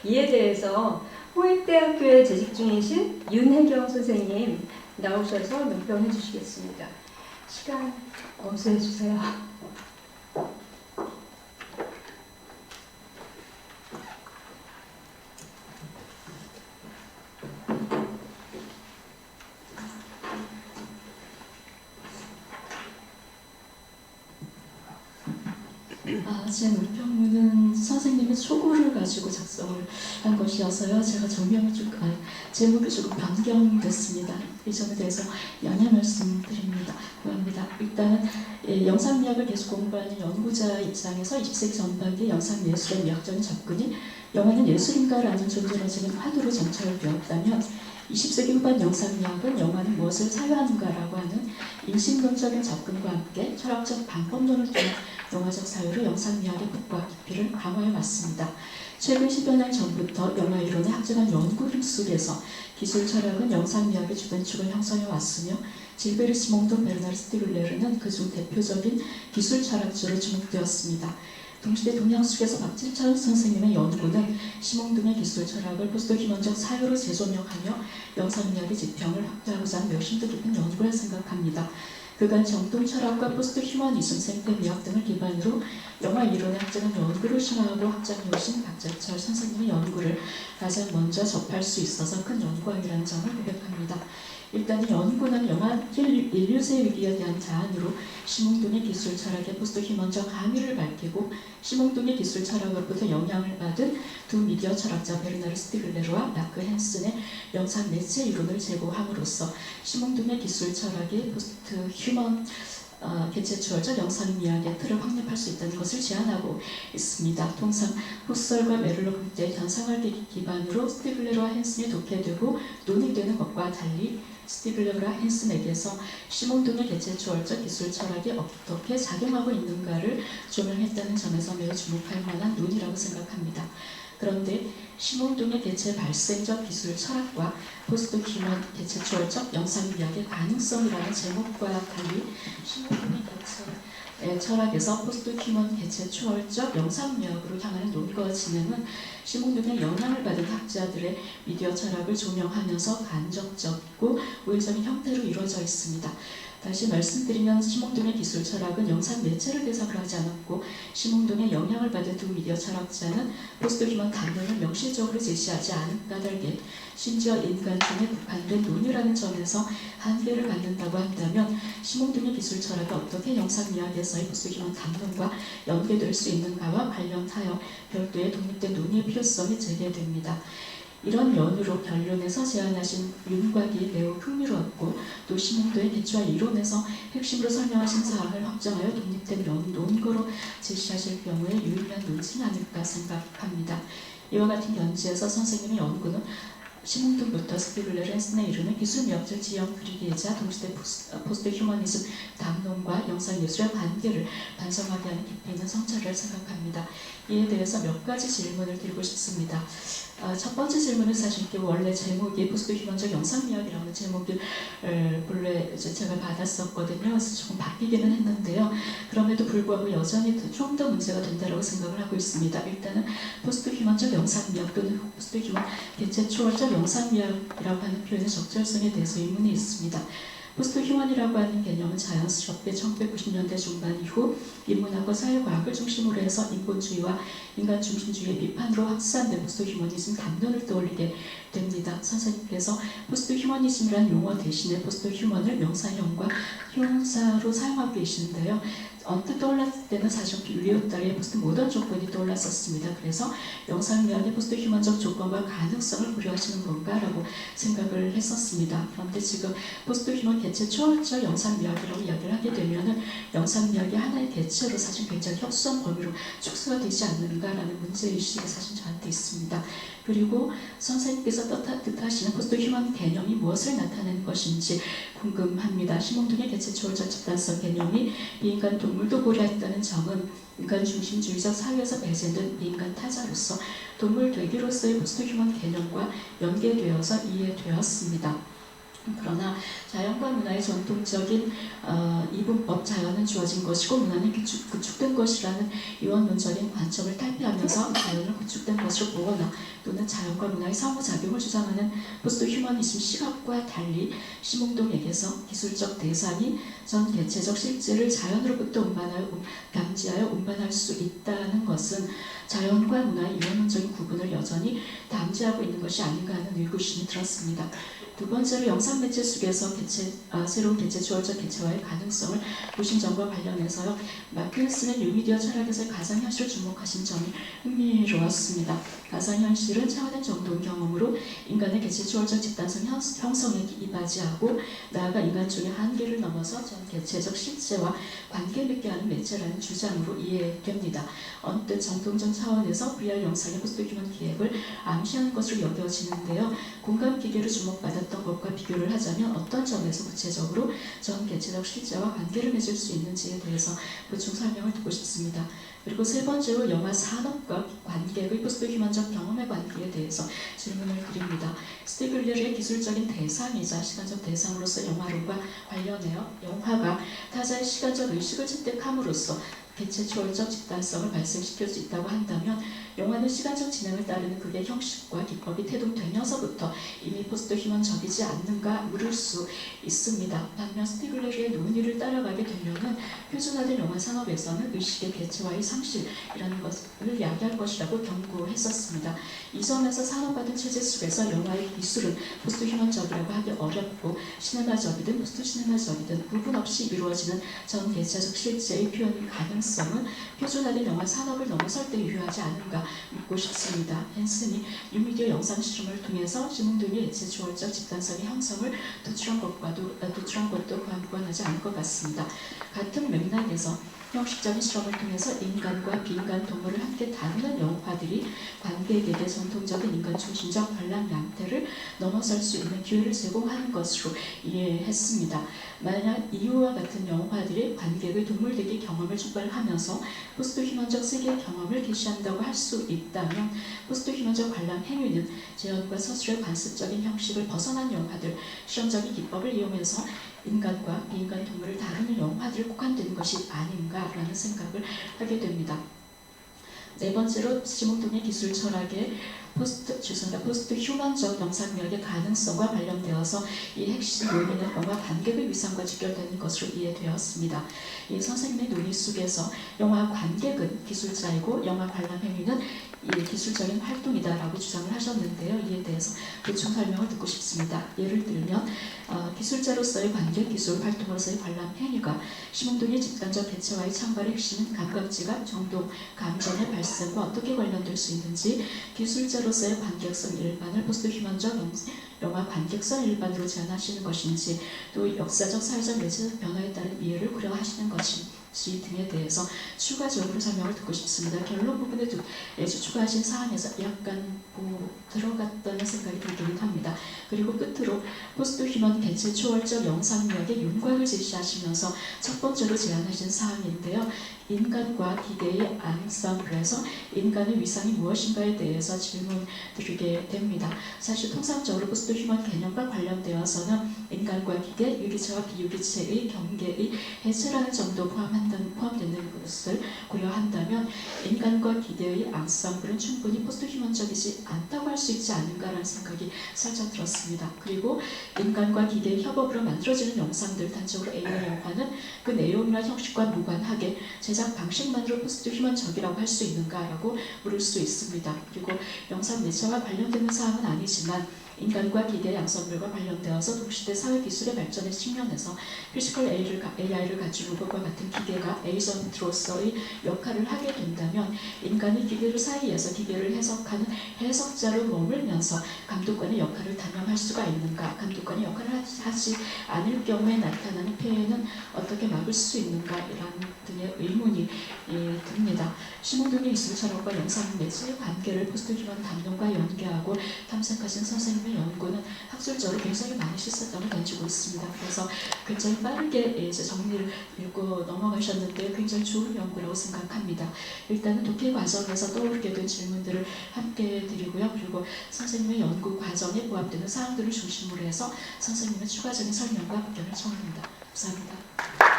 이에 대해서 홍익대학교에 재직 중이신 윤혜경 선생님 나오셔서 논평해 주시겠습니다. 시간 엄수해 주세요. 제 논평문은 선생님의 초고를 가지고 작성을 한 것이어서요. 제가 제목이 조금 변경됐습니다. 이 점에 대해서 양해 말씀드립니다. 고합니다. 일단은 영상미학을 계속 공부하는 연구자 입장에서 20세기 전반기의 영상예술의 미학적인 접근이 영화는 예술인가라는 존재로서는 화두로 정찰되었다면 20세기 후반 영상미학은 영화는 무엇을 사유하는가라고 하는 인식론적인 접근과 함께 철학적 방법론을 통한 영화적 사유로 영상미학의 폭과 깊이를 강화해 왔습니다. 최근 10여 년 전부터 영화 이론의 학적한 연구 흐름 속에서 기술 철학은 영상미학의 주변축을 형성해 왔으며 질베르 시몽돈 베르나르 스티글레르는 그중 대표적인 기술 철학주로 주목되었습니다. 동시대 동양숙에서 박진철 선생님의 연구는 시몽동의 기술 철학을 포스트휴먼적 사유로 재조명하며 영상미학의 지평을 확대하고자 하는 묘심도 깊은 연구를 생각합니다. 그간 정통 철학과 포스트휴머니즘, 생태미학 등을 기반으로 영화 이론의 학적인 연구를 신화하고 확장해오신 박진철 선생님의 연구를 가장 먼저 접할 수 있어서 큰 영광이라는 점을 고백합니다. 일단 연구는 영화 인류세 위기에 대한 자안으로 시몽동의 기술 철학의 포스트휴먼적 함의를 밝히고 시몽동의 기술 철학으로부터 영향을 받은 두 미디어 철학자 베르나르 스티글레르와 마크 헨슨의 영상 매체 이론을 제고함으로써 시몽동의 기술 철학의 포스트휴먼 개체추월적 영상미학의 틀을 확립할 수 있다는 것을 제안하고 있습니다. 통상 후설과 메를로 극제의 현상학의 기반으로 스티글레르와 헨슨이 독해되고 논의되는 것과 달리 스티글레르와 헨슨에게서 시몽동의 개체추월적 기술 철학이 어떻게 작용하고 있는가를 조명했다는 점에서 매우 주목할 만한 논의라고 생각합니다. 그런데 시몽동의 개체 발생적 기술 철학과 포스트휴먼 개체추월적 영상미학의 가능성이라는 제목과 달리 시몽동의 개체 철학에서 포스트휴먼 개체추월적 영상미학으로 향하는 논의와 진행은 시몽동의 영향을 받은 학자들의 미디어 철학을 조명하면서 간접적이고 우회적인 형태로 이루어져 있습니다. 다시 말씀드리면 시몽동의 기술 철학은 영상 매체를 대상으로 하지 않았고 시몽동의 영향을 받은 두 미디어 철학자는 포스트휴먼 담론을 명시적으로 제시하지 않은 까닭에 심지어 인간 중에 국한된 논의라는 점에서 한계를 갖는다고 한다면 시몽동의 기술 철학이 어떻게 영상미학에서의 포스트휴먼 담론과 연계될 수 있는가와 관련하여 별도의 독립된 논의의 필요성이 제기됩니다. 이런 면으로 결론에서 제안하신 윤곽이 매우 흥미로웠고 또 시몽도의 개최와 이론에서 핵심으로 설명하신 사항을 확정하여 독립된 논거로 제시하실 경우에 유일한 논지는 아닐까 생각합니다. 이와 같은 견지에서 선생님의 연구는 시몽돈부터 스티글레르 헨슨에 이르는 기술미학적 지형 그리기이자 동시대 포스트휴머니즘 담론과 영상예술의 관계를 반성하게 하는 깊이 있는 성찰을 생각합니다. 이에 대해서 몇 가지 질문을 드리고 싶습니다. 첫 번째 질문은 사실 원래 제목이 포스트휴먼적 영상미학이라는 제목을 본래 제가 받았었거든요. 그래서 조금 바뀌기는 했는데요. 그럼에도 불구하고 여전히 좀 더 문제가 된다고 생각을 하고 있습니다. 일단은 포스트휴먼적 영상미학 또는 포스트휴먼 개체초월적 영상미학이라고 하는 표현의 적절성에 대해서 의문이 있습니다. 포스트휴먼이라고 하는 개념은 자연스럽게 1990년대 중반 이후 인문학과 사회과학을 중심으로 해서 인본주의와 인간중심주의의 비판으로 확산된 포스트휴머니즘 담론을 떠올리게 됩니다. 선생님께서 포스트휴머니즘이라는 용어 대신에 포스트휴먼을 명사형과 형사로 사용하고 계시는데요. 언뜻 떠올랐을 때는 사실 윌리엄 달의 포스트 모던 조건이 떠올랐었습니다. 그래서 영상미학의 포스트휴먼적 조건과 가능성을 고려하시는 건가라고 생각을 했었습니다. 그런데 지금 포스트휴먼 개체 초월적 영상미학이라고 이야기를 하게 되면은 영상미학이 하나의 개체로 사실 굉장히 협소한 범위로 축소가 되지 않는가라는 문제의식이 사실 저한테 있습니다. 그리고 선생님께서 뜻하시는 포스트휴먼 개념이 무엇을 나타내는 것인지 궁금합니다. 시몽동의 개체 초월적 집단성 개념이 비인간 동물도 고려했다는 점은 인간 중심주의적 사회에서 배제된 비인간 타자로서 동물 되기로서의 포스트휴먼 개념과 연계되어서 이해되었습니다. 그러나 자연과 문화의 전통적인 이분법 자연은 주어진 것이고 문화는 구축된 것이라는 이원론적인 관점을 탈피하면서 자연을 구축된 것으로 보거나 또는 자연과 문화의 상호작용을 주장하는 포스트 휴머니즘 시각과 달리 심홍동에게서 기술적 대상이 전 개체적 실제를 자연으로부터 감지하여 운반할 수 있다는 것은 자연과 문화의 이원론적인 구분을 여전히 담지하고 있는 것이 아닌가 하는 의구심이 들었습니다. 두 번째로 영상 매체 속에서 새로운 개체, 주어적 개체와의 가능성을 보신 점과 관련해서요. 마크스는 뉴미디어 철학에서의 가상현실을 주목하신 점이 흥미로웠습니다. 가상현실은 차원된 정동 경험으로 인간의 개체, 주어적 집단성 형성에 이바지하고 나아가 인간종의 한계를 넘어서 전 개체적 실제와 관계 맺게 하는 매체라는 주장으로 이해됩니다. 언뜻 정통적 차원에서 VR 영상의 포스트 휴먼 기획을 암시하는 것으로 여겨지는데요. 공감 기계로 주목받았던 것과 비교를 하자면 어떤 점에서 구체적으로 전 개체적 실제와 관계를 맺을 수 있는지에 대해서 보충 설명을 듣고 싶습니다. 그리고 세 번째로 영화 산업과 관객의 포스트 휴먼적 경험의 관계에 대해서 질문을 드립니다. 스티브 릴러의 기술적인 대상이자 시간적 대상으로서 영화론과 관련하여 영화가 타자의 시간적 의식을 습득함으로써 개체 초월적 집단성을 발생시킬 수 있다고 한다면 영화는 시간적 진행을 따르는 극의 형식과 기법이 태동되면서부터 이미 포스트 휴먼적이지 않는가 물을 수 있습니다. 반면 스티글레르의 논의를 따라가게 되면은 표준화된 영화 산업에서는 의식의 개체와의 상실이라는 것을 야기할 것이라고 경고했었습니다. 이 점에서 산업화된 체제 속에서 영화의 기술은 포스트 휴먼적이라고 하기 어렵고 시네마적이든 포스트 시네마적이든 구분 없이 이루어지는 전 개체적 실제의 표현 가능성은 표준화된 영화 산업을 넘어설 때 유효하지 않은가 묻고 싶습니다. 헨슨이 뉴미디어 영상 실험을 통해서 심흥동의 개체 초월적 집단성의 형성을 도출한 것도 무관하지 않을 것 같습니다. 같은 맥락에서 형식적인 실험을 통해서 인간과 비인간 동물을 함께 다루는 영화들이 관객에게 전통적인 인간 중심적 관람 양태를 넘어설 수 있는 기회를 제공하는 것으로 이해했습니다. 만약 이유와 같은 영화들이 관객의 동물대기 경험을 촉발하면서 포스트 휴먼적 세계 경험을 개시한다고 할 수 있다면 포스트 휴먼적 관람 행위는 재현과 서술의 관습적인 형식을 벗어난 영화들, 실험적인 기법을 이용해서 인간과 비인간 동물을 다루는 영화들에 국한되는 것이 아닌가라는 생각을 하게 됩니다. 네 번째로 심홍동의 기술 철학의 포스트 휴먼적 영상미학의 가능성과 관련되어서 이 핵심 논의는 영화 관객의 위상과 직결되는 것으로 이해되었습니다. 이 선생님의 논의 속에서 영화 관객은 기술자이고 영화 관람 행위는 이 기술적인 활동이다라고 주장을 하셨는데요. 이에 대해서 보충 설명을 듣고 싶습니다. 예를 들면 기술자로서의 관객, 기술 활동으로서의 관람 행위가 심홍동의 집단적 개체와의 참가의 핵심인 감각지각, 정동, 감정의 발생과 어떻게 관련될 수 있는지, 기술자로서의 관객성 일반을 포스트 휴먼적 영화 관객성 일반으로 제한하시는 것인지, 또 역사적, 사회적, 매체적 변화에 따른 이해를 고려하시는 것인지 등에 대해서 추가적으로 설명을 듣고 싶습니다. 결론 부분에 추가하신 사항에서 약간 들어갔다는 생각이 들긴 합니다. 그리고 끝으로 포스트 휴먼 개체 초월적 영상미학의 윤곽을 제시하시면서 첫 번째로 제안하신 사항인데요. 인간과 기계의 앙상블에서 인간의 위상이 무엇인가에 대해서 질문 드리게 됩니다. 사실 통상적으로 포스트 휴먼 개념과 관련되어서는 인간과 기계, 유기체와 비유기체의 경계의 해체라는 정도 포함되는 것을 고려한다면 인간과 기계의 앙상블은 충분히 포스트 휴먼적이지 않다고 할 수 있지 않은가라는 생각이 살짝 들었습니다. 그리고 인간과 기계의 협업으로 만들어지는 영상들, 단적으로 AI 영화는 그 내용이나 형식과 무관하게 제작 방식만으로 포스트 휴먼적이라고 할 수 있는가라고 물을 수 있습니다. 그리고 영상 매체와 관련되는 사항은 아니지만 인간과 기계의 양성들과 관련되어서 동시대 사회기술의 발전의 측면에서 피지컬 AI를 갖춘 로봇과 같은 기계가 에이전트로서의 역할을 하게 된다면 인간이 기계를 사이에서 기계를 해석하는 해석자로 머물면서 감독관의 역할을 담당할 수가 있는가, 감독관의 역할을 하지 않을 경우에 나타나는 폐해는 어떻게 막을 수 있는가 이런 등의 의문이 듭니다. 심홍동의 기술 철학과 영상 매체의 관계를 포스트 휴먼 담론과 연계하고 탐색하신 선생님 선생님의 연구는 학술적으로 굉장히 많이 실사점을 던지고 있습니다. 그래서 굉장히 빠르게 이제 정리를 읽고 넘어가셨는데 굉장히 좋은 연구라고 생각합니다. 일단은 독해 과정에서 떠오르게 된 질문들을 함께 드리고요. 그리고 선생님의 연구 과정에 부합되는 사항들을 중심으로 해서 선생님의 추가적인 설명과 답변을 청합니다. 감사합니다.